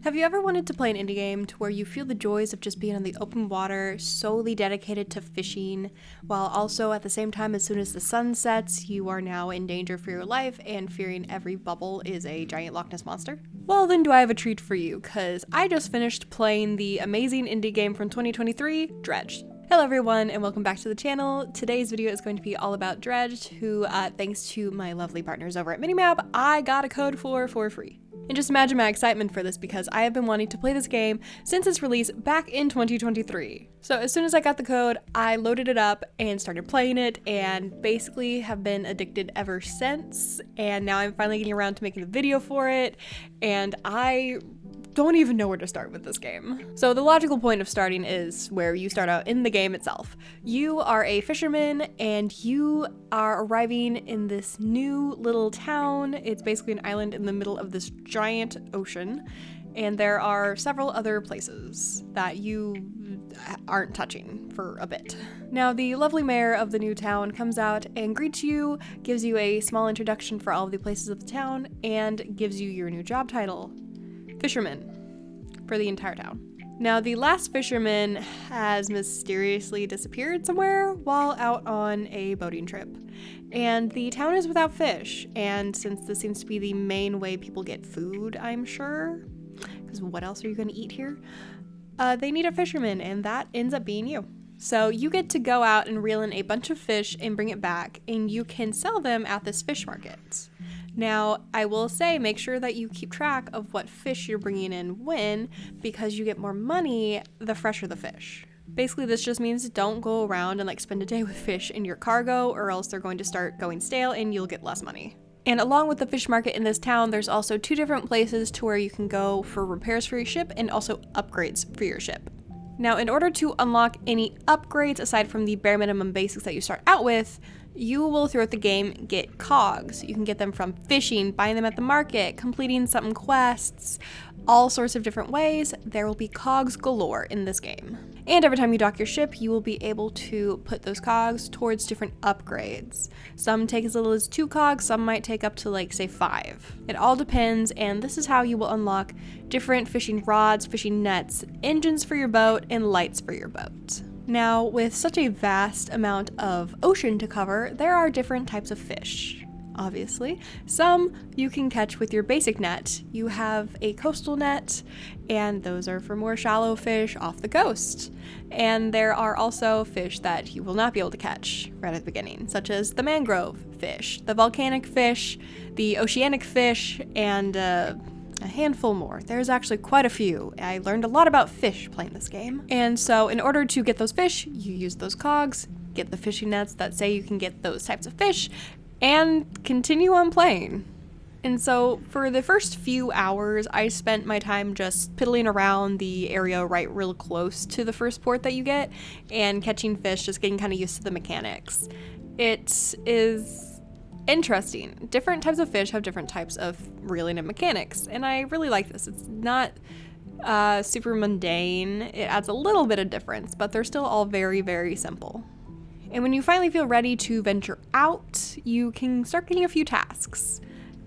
Have you ever wanted to play an indie game to where you feel the joys of just being on the open water, solely dedicated to fishing, while also at the same time, as soon as the sun sets, you are now in danger for your life and fearing every bubble is a giant Loch Ness monster? Well, then do I have a treat for you, because I just finished playing the amazing indie game from 2023, Dredge. Hello everyone and welcome back to the channel. Today's video is going to be all about Dredge, who thanks to my lovely partners over at Minimap, I got a code for free. And just imagine my excitement for this because I have been wanting to play this game since its release back in 2023. So as soon as I got the code, I loaded it up and started playing it and basically have been addicted ever since. And now I'm finally getting around to making a video for it and I don't even know where to start with this game. So the logical point of starting is where you start out in the game itself. You are a fisherman and you are arriving in this new little town. It's basically an island in the middle of this giant ocean, and there are several other places that you aren't touching for a bit. Now the lovely mayor of the new town comes out and greets you, gives you a small introduction for all of the places of the town, and gives you your new job title. Fisherman for the entire town. Now, the last fisherman has mysteriously disappeared somewhere while out on a boating trip, and the town is without fish. And since this seems to be the main way people get food, I'm sure, because what else are you going to eat here? They need a fisherman, and that ends up being you. So you get to go out and reel in a bunch of fish and bring it back, and you can sell them at this fish market. Now, I will say, make sure that you keep track of what fish you're bringing in when, because you get more money the fresher the fish. Basically, this just means don't go around and spend a day with fish in your cargo, or else they're going to start going stale and you'll get less money. And along with the fish market in this town, there's also two different places to where you can go for repairs for your ship and also upgrades for your ship. Now, in order to unlock any upgrades aside from the bare minimum basics that you start out with, you will throughout the game get cogs. You can get them from fishing, buying them at the market, completing some quests, all sorts of different ways. There will be cogs galore in this game. And every time you dock your ship, you will be able to put those cogs towards different upgrades. Some take as little as 2 cogs, some might take up to say 5. It all depends, and this is how you will unlock different fishing rods, fishing nets, engines for your boat, and lights for your boat. Now, with such a vast amount of ocean to cover, there are different types of fish. Obviously, some you can catch with your basic net. You have a coastal net, and those are for more shallow fish off the coast. And there are also fish that you will not be able to catch right at the beginning, such as the mangrove fish, the volcanic fish, the oceanic fish, and a handful more. There's actually quite a few. I learned a lot about fish playing this game. And so in order to get those fish, you use those cogs, get the fishing nets that say you can get those types of fish, and continue on playing. And so for the first few hours, I spent my time just piddling around the area right real close to the first port that you get and catching fish, just getting kind of used to the mechanics. It is interesting. Different types of fish have different types of reeling and mechanics, and I really like this. It's not super mundane. It adds a little bit of difference, but they're still all very, very simple. And when you finally feel ready to venture out, you can start getting a few tasks.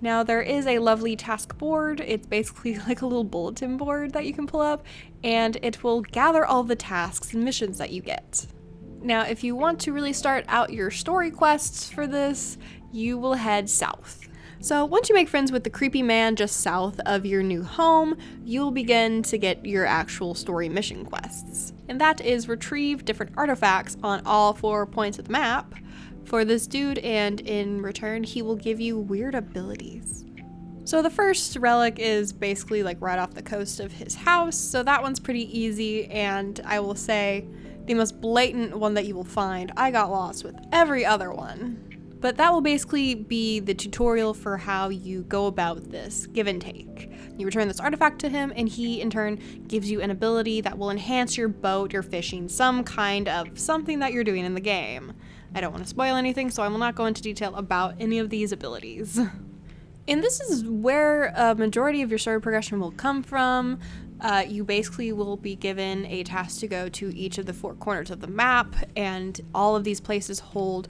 Now, there is a lovely task board. It's basically like a little bulletin board that you can pull up, and it will gather all the tasks and missions that you get. Now, if you want to really start out your story quests for this, you will head south. So once you make friends with the creepy man just south of your new home, you'll begin to get your actual story mission quests. And that is retrieve different artifacts on all 4 points of the map for this dude, and in return, he will give you weird abilities. So the first relic is basically right off the coast of his house, so that one's pretty easy, and I will say the most blatant one that you will find. I got lost with every other one. But that will basically be the tutorial for how you go about this give and take. You return this artifact to him, and he in turn gives you an ability that will enhance your boat, your fishing, some kind of something that you're doing in the game. I don't want to spoil anything, so I will not go into detail about any of these abilities. And this is where a majority of your story progression will come from. You basically will be given a task to go to each of the 4 corners of the map, and all of these places hold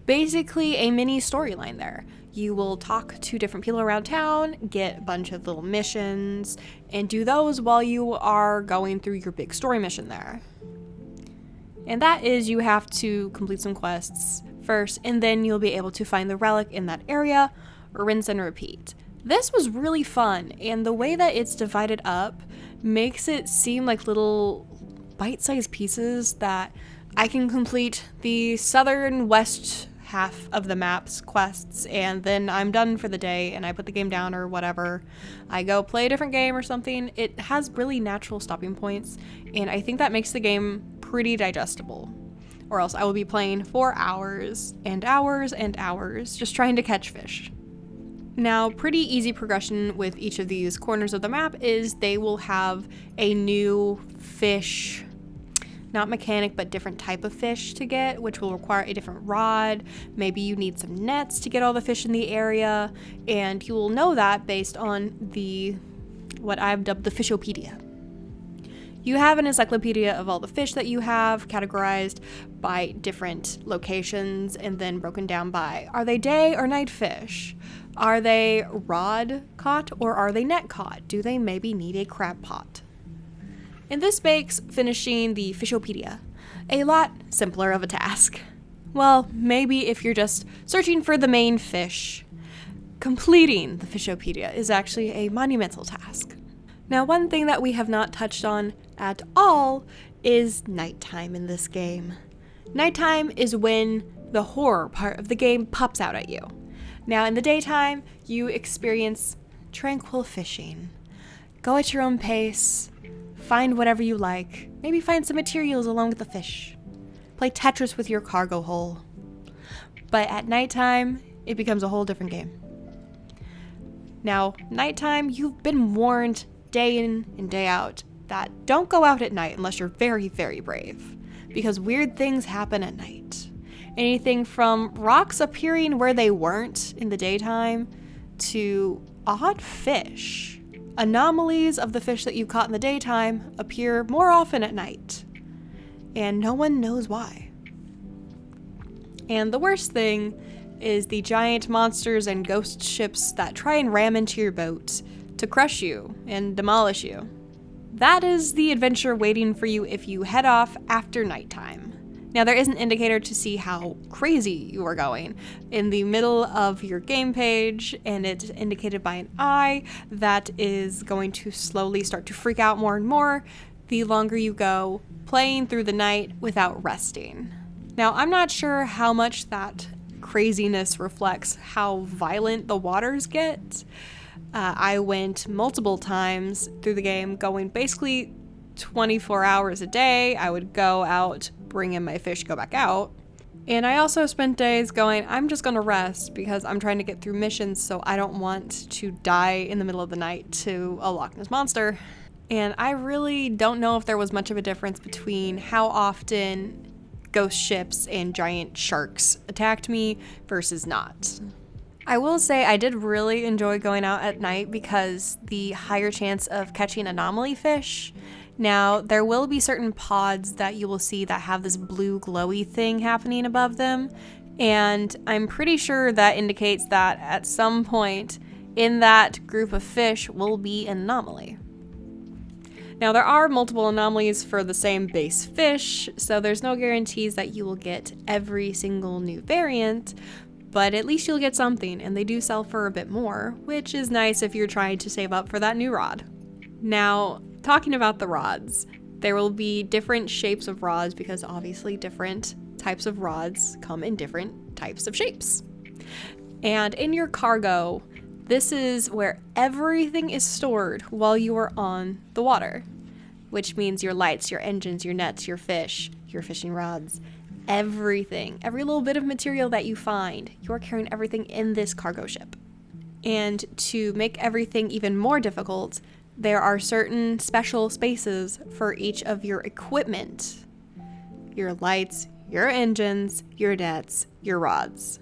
basically a mini storyline there. You will talk to different people around town, get a bunch of little missions, and do those while you are going through your big story mission there. And that is, you have to complete some quests first, and then you'll be able to find the relic in that area, rinse and repeat. This was really fun, and the way that it's divided up makes it seem like little bite-sized pieces that I can complete the southern west half of the map's quests, and then I'm done for the day and I put the game down or whatever. I go play a different game or something. It has really natural stopping points, and I think that makes the game pretty digestible. Or else I will be playing for hours and hours and hours just trying to catch fish. Now, pretty easy progression with each of these corners of the map is they will have a new fish, not mechanic, but different type of fish to get, which will require a different rod. Maybe you need some nets to get all the fish in the area, and you will know that based on what I've dubbed the Fishopedia. You have an encyclopedia of all the fish that you have, categorized by different locations and then broken down by, are they day or night fish? Are they rod caught or are they net caught? Do they maybe need a crab pot? And this makes finishing the Fishopedia a lot simpler of a task. Well, maybe if you're just searching for the main fish, completing the Fishopedia is actually a monumental task. Now, one thing that we have not touched on at all is nighttime in this game. Nighttime is when the horror part of the game pops out at you. Now, in the daytime, you experience tranquil fishing. Go at your own pace, find whatever you like, maybe find some materials along with the fish. Play Tetris with your cargo hole. But at nighttime, it becomes a whole different game. Now, nighttime, you've been warned day in and day out that don't go out at night unless you're very, very brave, because weird things happen at night. Anything from rocks appearing where they weren't in the daytime to odd fish. Anomalies of the fish that you caught in the daytime appear more often at night, and no one knows why. And the worst thing is the giant monsters and ghost ships that try and ram into your boat to crush you and demolish you. That is the adventure waiting for you if you head off after nighttime. Now, there is an indicator to see how crazy you are going in the middle of your game page, and it's indicated by an eye that is going to slowly start to freak out more and more the longer you go playing through the night without resting. Now, I'm not sure how much that craziness reflects how violent the waters get. I went multiple times through the game, going basically 24 hours a day. I would go out, bring in my fish, go back out. And I also spent days going, I'm just going to rest because I'm trying to get through missions, so I don't want to die in the middle of the night to a Loch Ness Monster. And I really don't know if there was much of a difference between how often ghost ships and giant sharks attacked me versus not. I will say I did really enjoy going out at night because the higher chance of catching anomaly fish. Now, there will be certain pods that you will see that have this blue glowy thing happening above them, and I'm pretty sure that indicates that at some point in that group of fish will be an anomaly. Now, there are multiple anomalies for the same base fish, so there's no guarantees that you will get every single new variant, but at least you'll get something, and they do sell for a bit more, which is nice if you're trying to save up for that new rod. Now, talking about the rods, there will be different shapes of rods because obviously different types of rods come in different types of shapes. And in your cargo, this is where everything is stored while you are on the water, which means your lights, your engines, your nets, your fish, your fishing rods, everything, every little bit of material that you find, you're carrying everything in this cargo ship. And to make everything even more difficult, there are certain special spaces for each of your equipment. Your lights, your engines, your nets, your rods.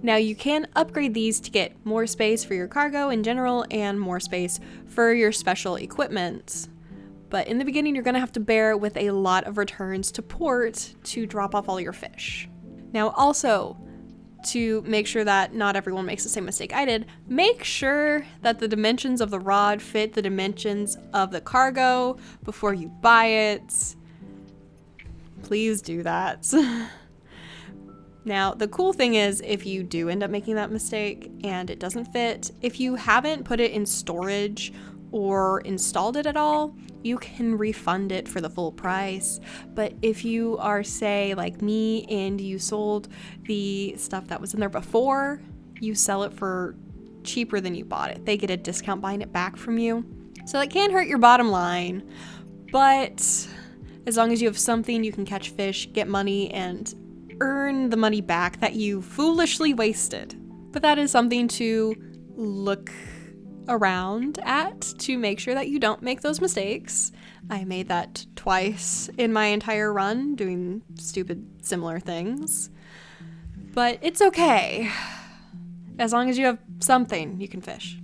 Now you can upgrade these to get more space for your cargo in general and more space for your special equipment. But in the beginning, you're going to have to bear with a lot of returns to port to drop off all your fish. Now also, to make sure that not everyone makes the same mistake I did, make sure that the dimensions of the rod fit the dimensions of the cargo before you buy it. Please do that. Now, the cool thing is, if you do end up making that mistake and it doesn't fit, if you haven't put it in storage or installed it at all, you can refund it for the full price. But if you are, say, like me, and you sold the stuff that was in there before, you sell it for cheaper than you bought it. They get a discount buying it back from you. So that can hurt your bottom line, but as long as you have something, you can catch fish, get money, and earn the money back that you foolishly wasted. But that is something to look around at to make sure that you don't make those mistakes. I made that twice in my entire run, doing stupid similar things. But it's okay. As long as you have something, you can fish.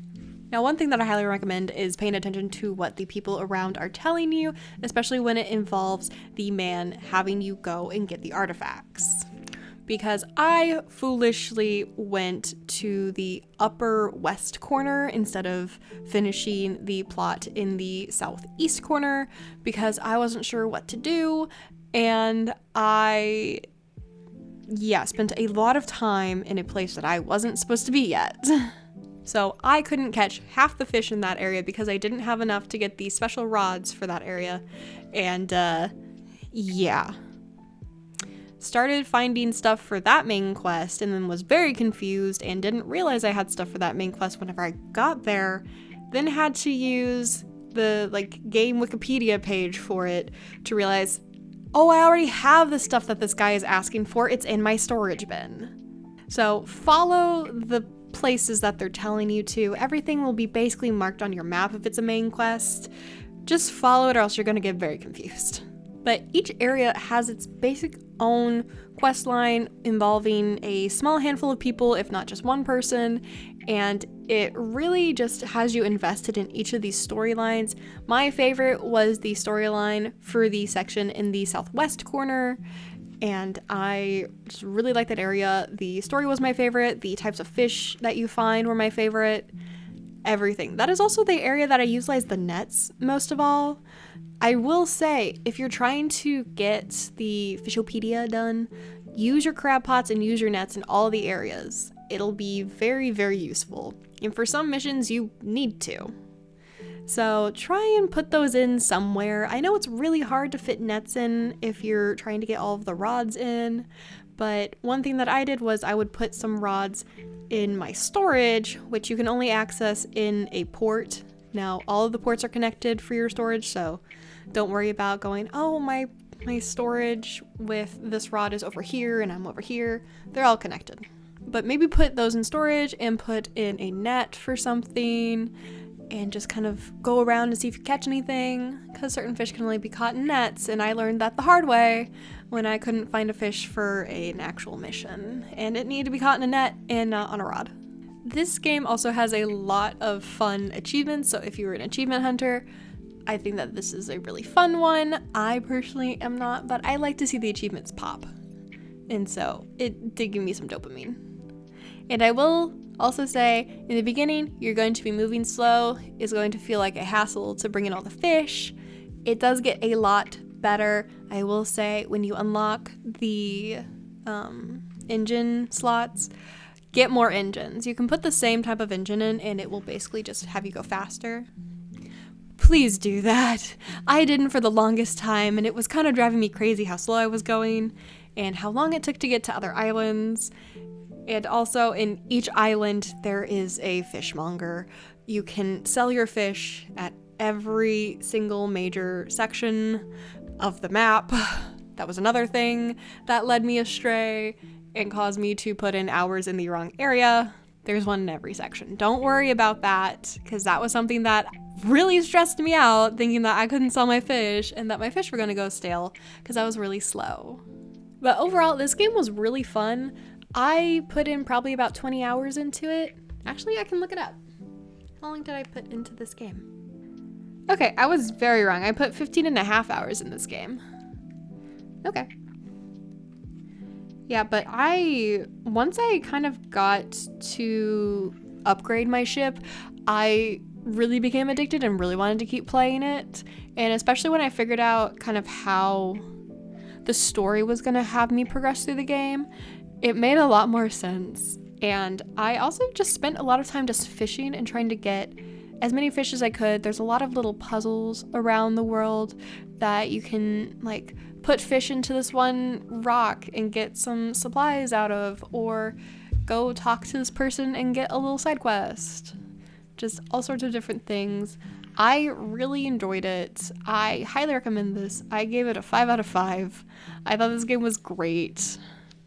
Now, one thing that I highly recommend is paying attention to what the people around are telling you, especially when it involves the man having you go and get the artifacts. Because I foolishly went to the upper west corner instead of finishing the plot in the southeast corner because I wasn't sure what to do, and I spent a lot of time in a place that I wasn't supposed to be yet. So I couldn't catch half the fish in that area because I didn't have enough to get the special rods for that area. And started finding stuff for that main quest and then was very confused and didn't realize I had stuff for that main quest whenever I got there. Then had to use the game Wikipedia page for it to realize, oh, I already have the stuff that this guy is asking for. It's in my storage bin. So follow the places that they're telling you to. Everything will be basically marked on your map if it's a main quest. Just follow it or else you're going to get very confused. But each area has its basic own quest line involving a small handful of people, if not just one person, and it really just has you invested in each of these storylines. My favorite was the storyline for the section in the southwest corner, and I just really like that area. The story was my favorite, the types of fish that you find were my favorite, everything. That is also the area that I utilized the nets most of all. I will say, if you're trying to get the Fishopedia done, use your crab pots and use your nets in all the areas. It'll be very, very useful. And for some missions, you need to. So try and put those in somewhere. I know it's really hard to fit nets in if you're trying to get all of the rods in, but one thing that I did was I would put some rods in my storage, which you can only access in a port. Now, all of the ports are connected for your storage, so don't worry about going, oh, my storage with this rod is over here and I'm over here. They're all connected. But maybe put those in storage and put in a net for something and just kind of go around and see if you catch anything, because certain fish can only be caught in nets, and I learned that the hard way when I couldn't find a fish for an actual mission, and it needed to be caught in a net and not on a rod. This game also has a lot of fun achievements, so if you were an achievement hunter, I think that this is a really fun one. I personally am not, but I like to see the achievements pop, and so it did give me some dopamine. And I will also say, in the beginning, you're going to be moving slow. It's going to feel like a hassle to bring in all the fish. It does get a lot better. I will say, when you unlock the engine slots, get more engines. You can put the same type of engine in and it will basically just have you go faster. Please do that. I didn't for the longest time, and it was kind of driving me crazy how slow I was going and how long it took to get to other islands. And also, in each island, there is a fishmonger. You can sell your fish at every single major section of the map. That was another thing that led me astray and caused me to put in hours in the wrong area. There's one in every section. Don't worry about that, because that was something that really stressed me out, thinking that I couldn't sell my fish and that my fish were going to go stale because I was really slow. But overall, this game was really fun. I put in probably about 20 hours into it. Actually, I can look it up. How long did I put into this game? Okay, I was very wrong. I put 15 and a half hours in this game. Okay. Yeah, but once I kind of got to upgrade my ship, I really became addicted and really wanted to keep playing it. And especially when I figured out kind of how the story was going to have me progress through the game, it made a lot more sense. And I also just spent a lot of time just fishing and trying to get as many fish as I could. There's a lot of little puzzles around the world that you can like put fish into this one rock and get some supplies out of, or go talk to this person and get a little side quest. Just all sorts of different things. I really enjoyed it. I highly recommend this. I gave it a 5 out of 5. I thought this game was great.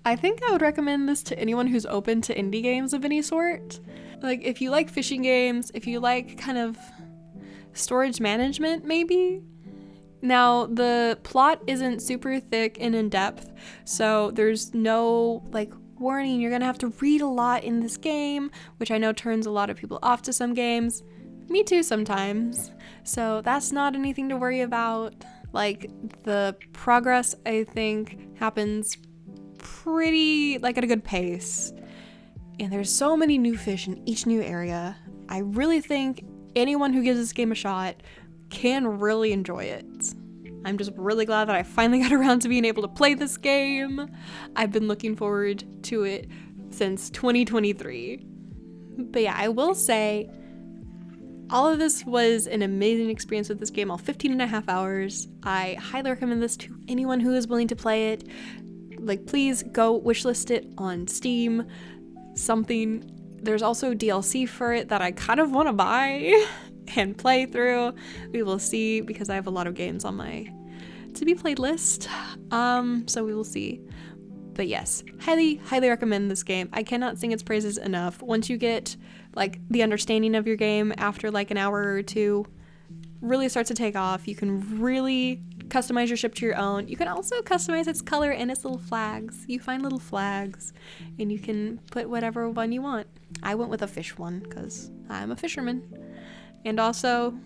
I think I would recommend this to anyone who's open to indie games of any sort. Like, if you like fishing games, if you like kind of storage management, maybe. Now, the plot isn't super thick and in-depth, so there's no, like, warning, you're gonna have to read a lot in this game, which I know turns a lot of people off to some games. Me too sometimes. So that's not anything to worry about. Like, the progress, I think, happens pretty, like, at a good pace. And there's so many new fish in each new area. I really think anyone who gives this game a shot can really enjoy it. I'm just really glad that I finally got around to being able to play this game. I've been looking forward to it since 2023. But yeah, I will say all of this was an amazing experience with this game, all 15 and a half hours. I highly recommend this to anyone who is willing to play it. Like, please go wishlist it on Steam. There's also DLC for it that I kind of want to buy and play through. We will see, because I have a lot of games on my to be played list. So we will see. But yes, highly recommend this game. I cannot sing its praises enough. Once you get like the understanding of your game after like an hour or two, really starts to take off. You can really customize your ship to your own. You can also customize its color and its little flags. You find little flags and you can put whatever one you want. I went with a fish one because I'm a fisherman. And also,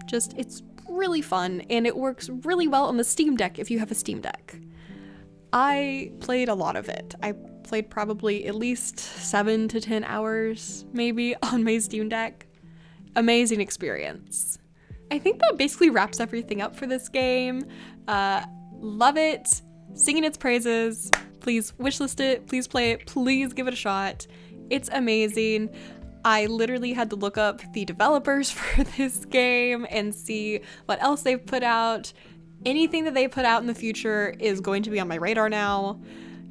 just, it's really fun and it works really well on the Steam Deck if you have a Steam Deck. I played a lot of it. I played probably at least 7 to 10 hours maybe on my Steam Deck. Amazing experience. I think that basically wraps everything up for this game. Love it. Singing its praises. Please wishlist it. Please play it. Please give it a shot. It's amazing. I literally had to look up the developers for this game and see what else they've put out. Anything that they put out in the future is going to be on my radar now.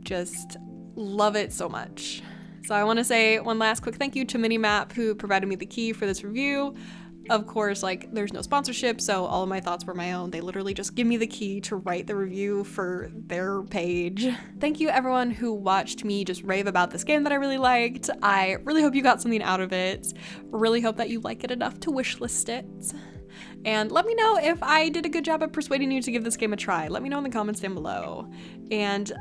Just love it so much. So I want to say one last quick thank you to Minimap, who provided me the key for this review. Of course, like, there's no sponsorship, so all of my thoughts were my own. They literally just give me the key to write the review for their page. Thank you everyone who watched me just rave about this game that I really liked. I really hope you got something out of it. Really hope that you like it enough to wishlist it. And let me know if I did a good job at persuading you to give this game a try. Let me know in the comments down below. And,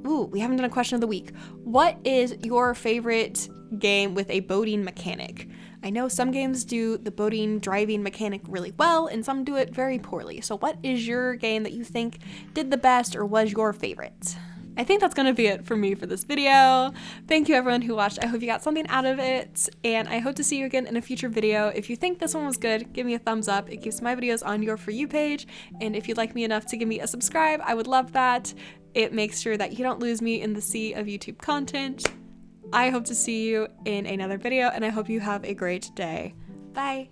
we haven't done a question of the week. What is your favorite game with a boating mechanic? I know some games do the boating driving mechanic really well and some do it very poorly. So what is your game that you think did the best or was your favorite? I think that's gonna be it for me for this video. Thank you everyone who watched. I hope you got something out of it, and I hope to see you again in a future video. If you think this one was good, give me a thumbs up. It keeps my videos on your For You page, and if you'd like me enough to give me a subscribe, I would love that. It makes sure that you don't lose me in the sea of YouTube content. I hope to see you in another video, and I hope you have a great day. Bye!